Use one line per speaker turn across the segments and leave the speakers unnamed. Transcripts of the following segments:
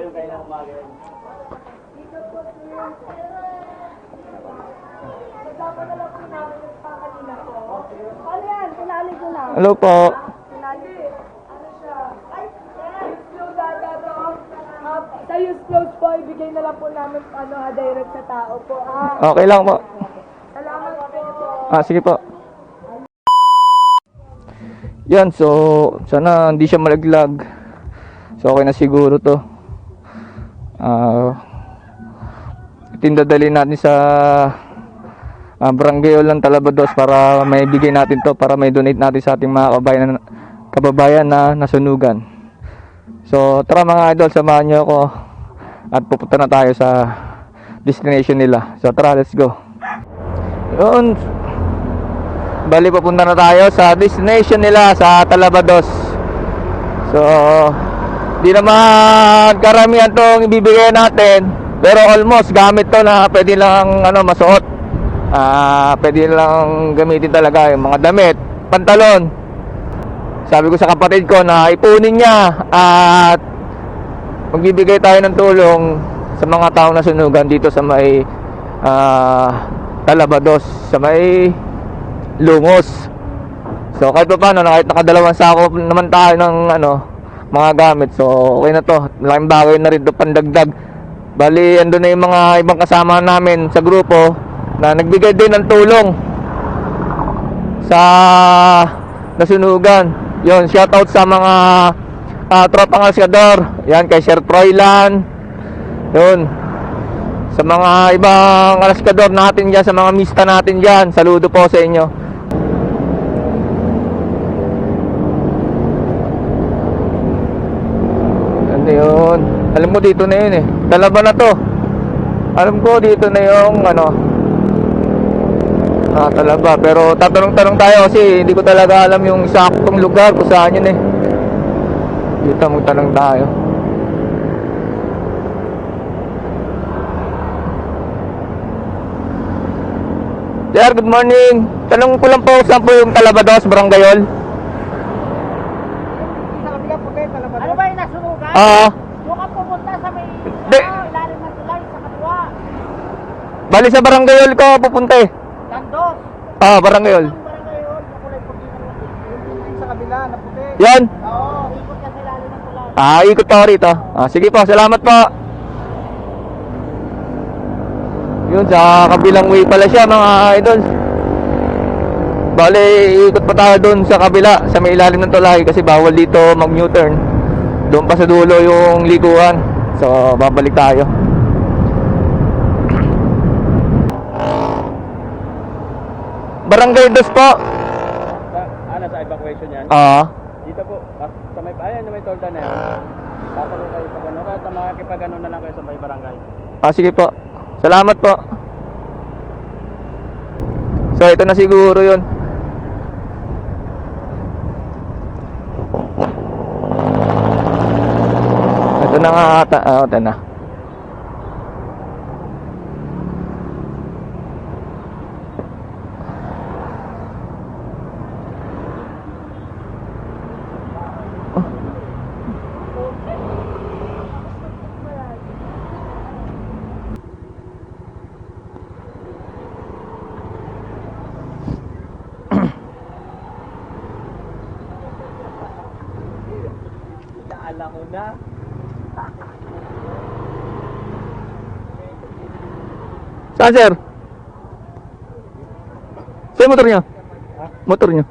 yung kayo ng umaga.
Hello po.
Sa use clothes po, ibigay na lang po namin direct sa tao po.
Okay lang po.
Salamat po.
Sige po. Yan, so sana hindi siya malaglag. So okay na siguro to. Tindadali natin sa Barangay Olan Talabados para may bigay natin to, para may donate natin sa ating mga kababayan na nasunugan. So tara mga idol, samahan niyo ako at pupunta na tayo sa destination nila. So tara, let's go. Yun, bali papunta na tayo sa destination nila sa Talabados. So di naman karamihan tong ibibigay natin, pero almost gamit to na pwede lang masuot. Pwede lang gamitin talaga yung mga damit, pantalon. Sabi ko sa kapatid ko na ipunin niya at magbibigay tayo ng tulong sa mga taong nasunugan dito sa may Talabados, sa may Lungos. So kahit pa paano, kahit nakadalawang sako naman tayo ng mga gamit, so okay na to. Malaking bagay na rin to, pandagdag. Bali andun na yung mga ibang kasama namin sa grupo na nagbigay din ng tulong sa nasunugan. Yon, shoutout sa mga tropang alskador. Yan, kay Sir Troylan. Yun, sa mga ibang alskador natin dyan, sa mga mista natin dyan, saludo po sa inyo. Ano yun, alam ko dito na yun eh, Talaba na to. Alam ko dito na yung Talaba, pero tatanong-tanong tayo kasi hindi ko talaga alam yung saktong lugar kung saan yun eh. Dito magtanong tayo. Sir, good morning. Tanong ko lang po, saan po yung Talabados, Barangayol?
Sa kabila po kayo, Talabados. Ano ba yung nasunugan? Doon ka pumunta sa may ilalim ng tulay sa kaliwa.
Bali sa Barangayol ko pupunta eh.
Tandos.
Barangayol.
Barangayol, kulay puti ng sa kabila na puti.
Yan.
Oo, ikot ka sa ilalim ng tulay.
Ikot pa ako rito. Sige po, salamat po. Yun, sa kabilang way pala siya mga idol. Bale, ikot pa tayo doon sa kabila, sa may ilalim ng tulay, kasi bawal dito mag-U-turn. Doon pa sa dulo yung likuan. So, babalik tayo. Barangay Dos po.
Sa evacuation yan? Dito po, sa may, ayan, may tolda na yan. Tatalo kayo sa gano'n, at makakipag-ano na lang kayo sa may barangay.
Sige po. Salamat po. So, ito na siguro yun. Ito na nga ata. Ito na.
Alam ko na.
Saan, sir? Saan motor niyo? Motor niyo?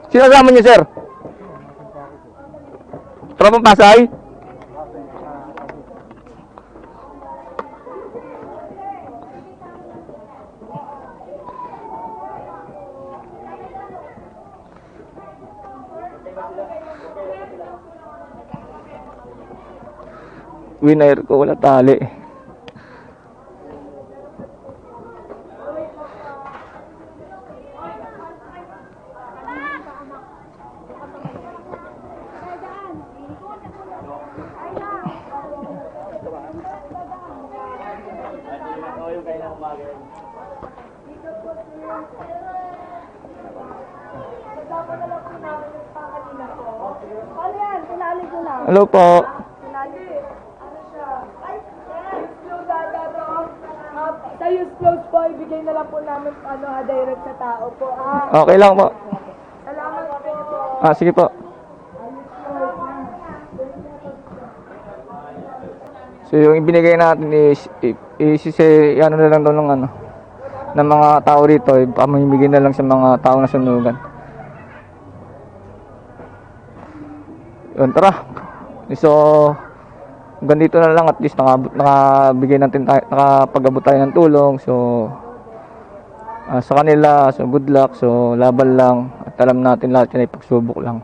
Sino kasama niyo, sir? Tropang Pasay? winair ko, wala tali.
Kasama na lang po namin yung pangalina ko. Ano yan? Tinali ko lang.
Hello po.
Tinali. Ano siya? Ay, use close data to. Sa use close po, ibigay na lang po namin direct sa tao po.
Okay lang po.
Salamat po.
Sige po. So yung ibinigay natin is ano na lang daw ng ano ng mga tao rito, pamimigay na lang sa mga tao na sunugan. Yun, tara. So ganito na lang, at least nakabigay natin tayo, nakapag-abot tayo ng tulong. So sa kanila, so good luck, so laban lang, at alam natin lahat yan ay pagsubok lang.